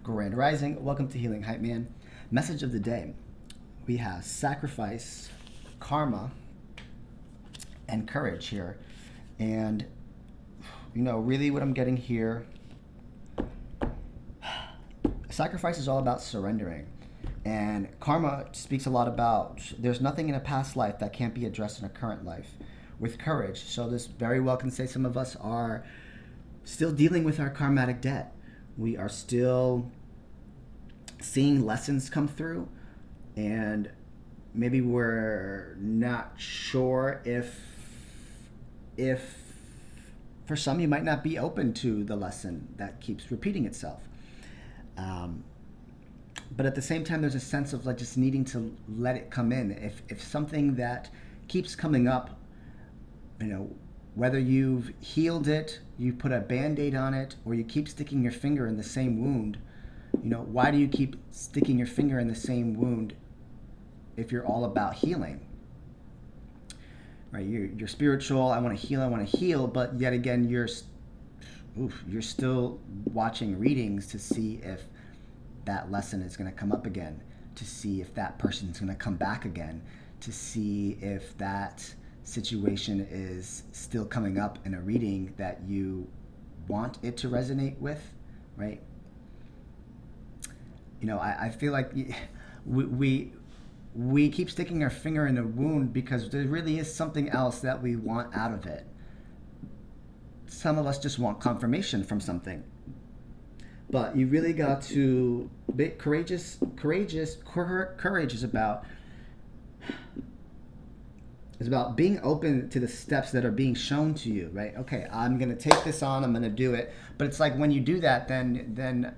Grand Rising. Welcome to Healing Hype Man. Message of the day. We have sacrifice, karma, and courage here. And, really what I'm getting here, sacrifice is all about surrendering. And karma speaks a lot about there's nothing in a past life that can't be addressed in a current life with courage. So this very well can say some of us are still dealing with our karmatic debt. We are still seeing lessons come through, and maybe we're not sure if for some you might not be open to the lesson that keeps repeating itself. But at the same time, there's a sense of like just needing to let it come in. If something that keeps coming up, whether you've healed it, you put a Band-Aid on it, or you keep sticking your finger in the same wound, why do you keep sticking your finger in the same wound if you're all about healing? Right? You're spiritual, I want to heal, but yet again, you're still watching readings to see if that lesson is going to come up again, to see if that person's going to come back again, to see if that situation is still coming up in a reading that you want it to resonate with, right? I feel like we keep sticking our finger in a wound because there really is something else that we want out of it. Some of us just want confirmation from something. But you really got to be courageous. Courage is about being open to the steps that are being shown to you, right? Okay, I'm going to take this on, I'm going to do it. But it's like when you do that, then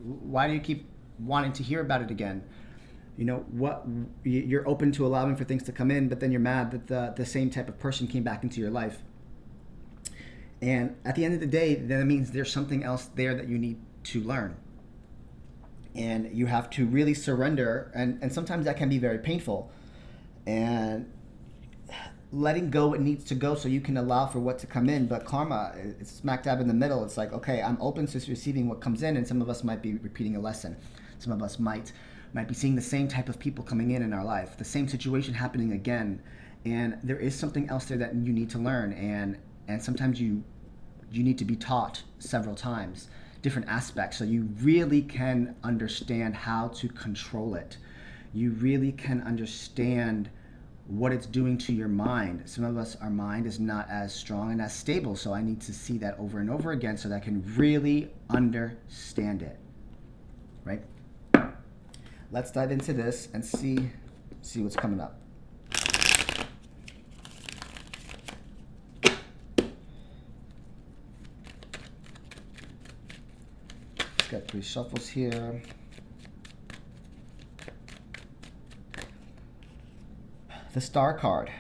why do you keep wanting to hear about it again? You're open to allowing for things to come in, but then you're mad that the same type of person came back into your life. And at the end of the day, then it means there's something else there that you need to learn. And you have to really surrender, and sometimes that can be very painful. And letting go what needs to go so you can allow for what to come in. But karma, it's smack dab in the middle. It's like, okay, I'm open to receiving what comes in, and some of us might be repeating a lesson. Some of us might be seeing the same type of people coming in our life, the same situation happening again. And there is something else there that you need to learn. And sometimes you need to be taught several times different aspects so you really can understand how to control it. You really can understand what it's doing to your mind. Some of us, our mind is not as strong and as stable, so I need to see that over and over again so that I can really understand it, right? Let's dive into this and see what's coming up. Let's get 3 shuffles here. The Star card.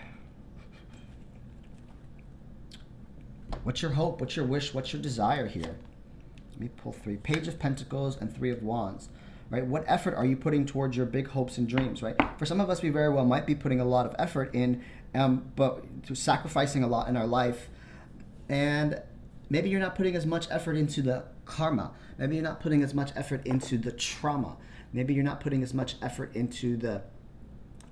What's your hope? What's your wish? What's your desire here? Let me pull 3. Page of Pentacles and 3 of Wands. Right? What effort are you putting towards your big hopes and dreams? Right? For some of us, we very well might be putting a lot of effort in, but sacrificing a lot in our life. And maybe you're not putting as much effort into the karma. Maybe you're not putting as much effort into the trauma. Maybe you're not putting as much effort into the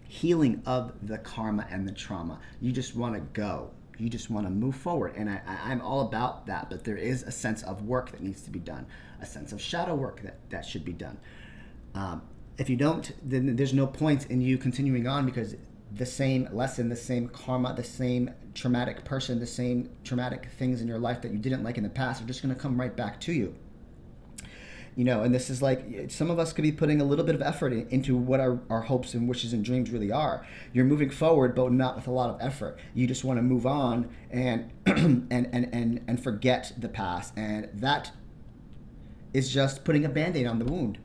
healing of the karma and the trauma. You just want to go. You just want to move forward. And I'm all about that, but there is a sense of work that needs to be done, a sense of shadow work that should be done. If you don't, then there's no point in you continuing on, because the same lesson, the same karma, the same traumatic person, the same traumatic things in your life that you didn't like in the past are just going to come right back to you. And this is like, some of us could be putting a little bit of effort into what our hopes and wishes and dreams really are. You're moving forward, but not with a lot of effort. You just want to move on and and forget the past. And that is just putting a Band-Aid on the wound.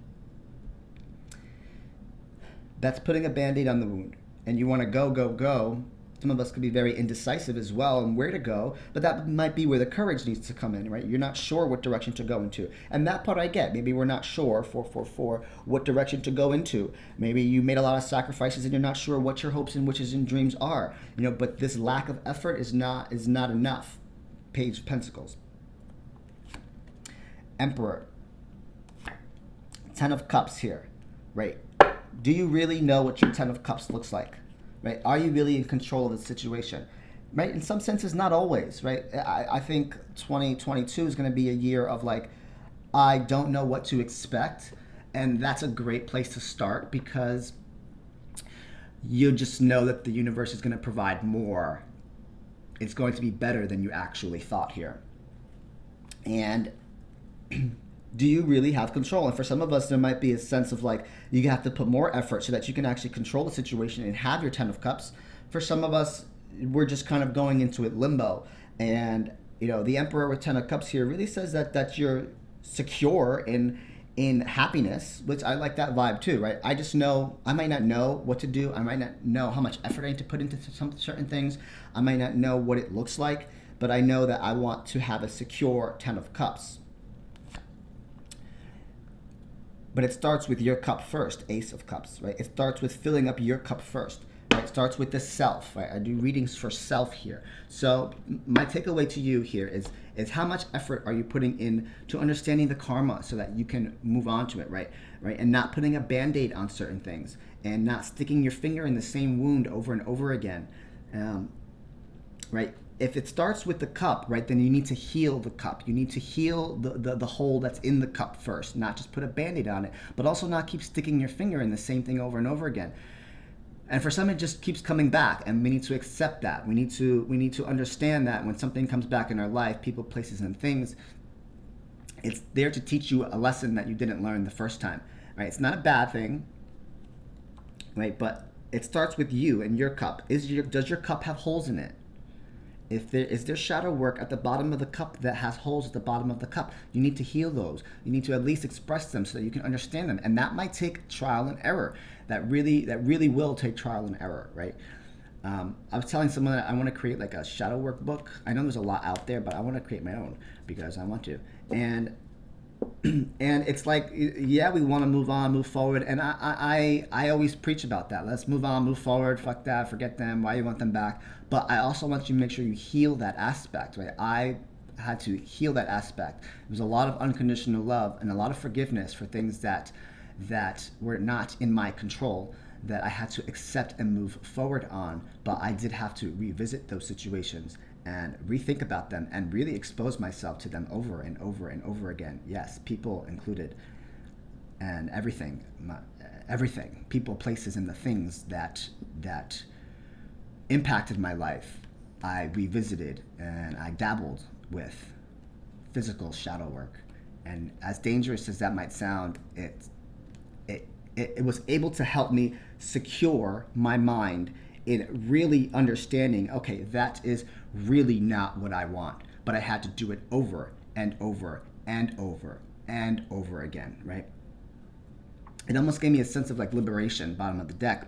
That's putting a Band-Aid on the wound. And you want to go. Some of us could be very indecisive as well on where to go, but that might be where the courage needs to come in, right? You're not sure what direction to go into. And that part I get. Maybe we're not sure, 444, what direction to go into. Maybe you made a lot of sacrifices and you're not sure what your hopes and wishes and dreams are. But this lack of effort is not enough. Page of Pentacles. Emperor. Ten of Cups here, right? Do you really know what your Ten of Cups looks like, right? Are you really in control of the situation, right? In some senses, not always, right? I think 2022 is going to be a year of like, I don't know what to expect, and that's a great place to start because you just know that the universe is going to provide more. It's going to be better than you actually thought here. And do you really have control? And for some of us, there might be a sense of like, you have to put more effort so that you can actually control the situation and have your Ten of Cups. For some of us, we're just kind of going into it limbo. And, you know, the Emperor with Ten of Cups here really says that you're secure in happiness, which I like that vibe too, right? I just know, I might not know what to do. I might not know how much effort I need to put into some certain things. I might not know what it looks like, but I know that I want to have a secure Ten of Cups. But it starts with your cup first, Ace of Cups, right? It starts with filling up your cup first, right? It starts with the self, right? I do readings for self here. So my takeaway to you here is how much effort are you putting in to understanding the karma so that you can move on to it, right? Right? And not putting a Band-Aid on certain things and not sticking your finger in the same wound over and over again, right? If it starts with the cup, right, then you need to heal the cup. You need to heal the hole that's in the cup first, not just put a Band-Aid on it, but also not keep sticking your finger in the same thing over and over again. And for some, it just keeps coming back, and we need to accept that. We need to understand that when something comes back in our life, people, places, and things, it's there to teach you a lesson that you didn't learn the first time, right? It's not a bad thing, right? But it starts with you and your cup. Does your cup have holes in it? Is there shadow work at the bottom of the cup that has holes at the bottom of the cup? You need to heal those. You need to at least express them so that you can understand them. And that might take trial and error. That really will take trial and error, right? I was telling someone that I want to create like a shadow work book. I know there's a lot out there, but I want to create my own because I want to. And it's like, yeah, we want to move on, move forward. And I always preach about that. Let's move on, move forward. Fuck that, forget them. Why you want them back? But I also want you to make sure you heal that aspect, right? I had to heal that aspect. There was a lot of unconditional love and a lot of forgiveness for things that were not in my control that I had to accept and move forward on. But I did have to revisit those situations and rethink about them and really expose myself to them over and over and over again. Yes, people included, and everything, people, places, and the things that impacted my life, I revisited and I dabbled with physical shadow work. And as dangerous as that might sound, it was able to help me secure my mind in really understanding, okay, that is really not what I want. But I had to do it over and over and over and over again, right? It almost gave me a sense of like liberation, bottom of the deck,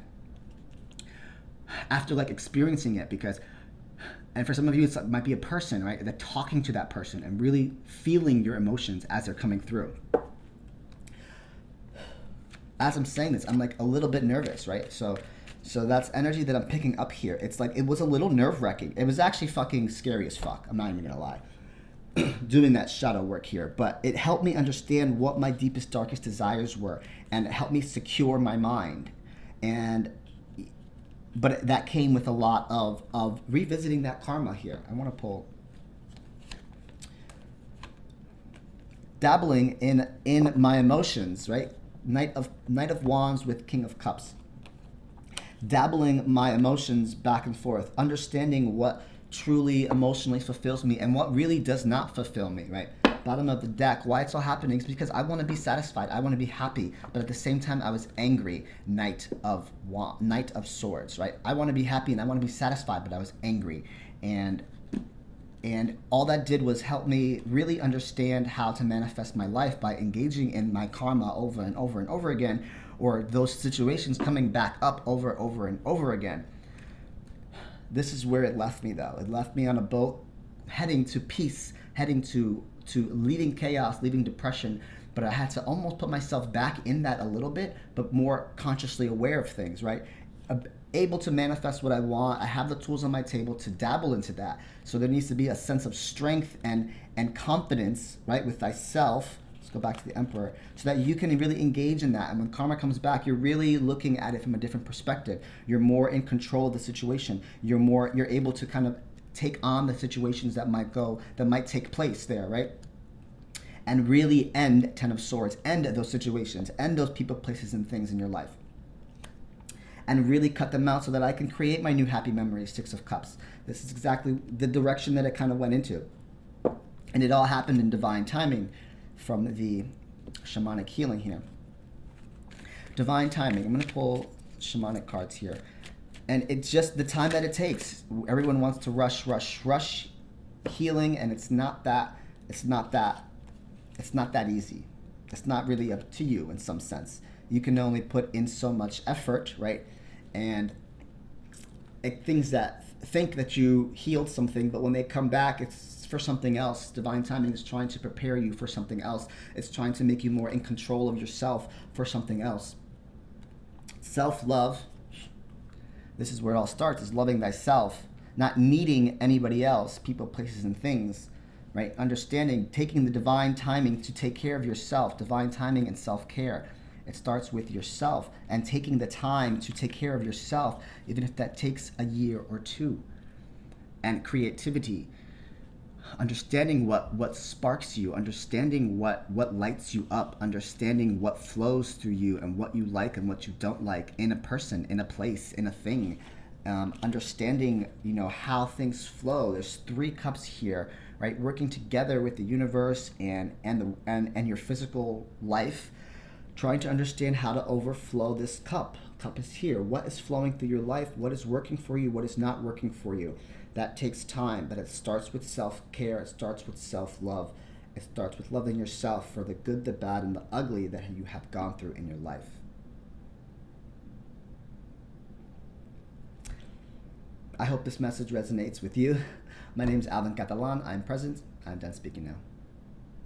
after like experiencing it, because, and for some of you it might be a person, right, that talking to that person and really feeling your emotions as they're coming through. As I'm saying this, I'm like a little bit nervous, right? So that's energy that I'm picking up here. It's like, it was a little nerve-wracking. It was actually fucking scary as fuck, I'm not even gonna lie, doing that shadow work here. But it helped me understand what my deepest, darkest desires were, and it helped me secure my mind. But that came with a lot of revisiting that karma here. I want to pull. Dabbling in my emotions, right? Knight of Wands with King of Cups. Dabbling my emotions back and forth. Understanding what truly emotionally fulfills me and what really does not fulfill me, right? Bottom of the deck, why it's all happening is because I want to be satisfied, I want to be happy, but at the same time I was angry. Knight of Swords, right? I want to be happy and I want to be satisfied, but I was angry, and all that did was help me really understand how to manifest my life by engaging in my karma over and over and over again, or those situations coming back up over and over again. This is where it left me, though. It left me on a boat heading to peace, heading to leaving chaos, leaving depression, but I had to almost put myself back in that a little bit, but more consciously aware of things, right? Able to manifest what I want. I have the tools on my table to dabble into that. So there needs to be a sense of strength and confidence, right, with thyself. Let's go back to the Emperor, so that you can really engage in that. And when karma comes back, you're really looking at it from a different perspective. You're more in control of the situation. You're able to kind of take on the situations that might take place there, right? And really end Ten of Swords, end those situations, end those people, places, and things in your life. And really cut them out so that I can create my new happy memories, Six of Cups. This is exactly the direction that it kind of went into. And it all happened in divine timing from the shamanic healing here. Divine timing. I'm going to pull shamanic cards here. And it's just the time that it takes. Everyone wants to rush healing, and it's not that easy. It's not really up to you in some sense. You can only put in so much effort, right? And things that think that you healed something, but when they come back, it's for something else. Divine timing is trying to prepare you for something else. It's trying to make you more in control of yourself for something else. Self-love, this is where it all starts, is loving thyself, not needing anybody else, people, places, and things, right? Understanding, taking the divine timing to take care of yourself, divine timing and self-care. It starts with yourself and taking the time to take care of yourself, even if that takes a year or two. And creativity, understanding what sparks you, understanding what lights you up, understanding what flows through you and what you like and what you don't like in a person, in a place, in a thing. Understanding, how things flow. There's 3 cups here, right? Working together with the universe and your physical life, trying to understand how to overflow this cup. Cup is here. What is flowing through your life? What is working for you? What is not working for you? That takes time, but it starts with self-care. It starts with self-love. It starts with loving yourself for the good, the bad, and the ugly that you have gone through in your life. I hope this message resonates with you. My name is Alvin Catalan. I'm present. I'm done speaking now.